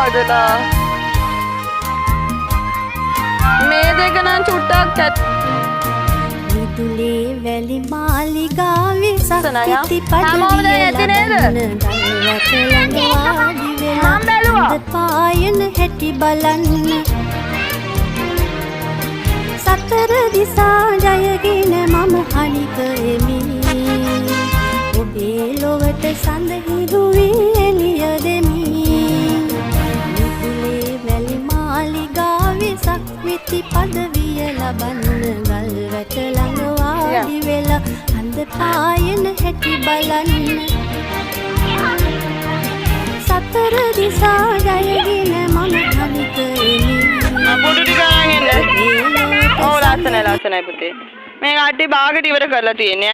හදලා මේ දෙක නම් චුට්ටක් විදුලේ වැලි මාලිගාවේ සක්විති හැමෝම දැන් ඇති නේද? මම බැලුවා. පායන හැටි බලන්න සතර දිසා ජයගෙන මම හනික එමි ඔබේ ලොවට සඳහිරුවේ එළිය දෙමි විදුලේ වැලි මාලිගාවේ සක්විති පදවිය ලබන්න ගල් වැට ළඟ වාඩි වෙලා හඳ පායන හැටි බලන්න සතර දිසා ජයගෙන මම හනික එමි පොඩු ටික අරන් එන්න. ඔව් ලස්සනයි පුතේ. මේ කට්ටිය භාගෙට ඉවර කරලා තියෙන්නේ.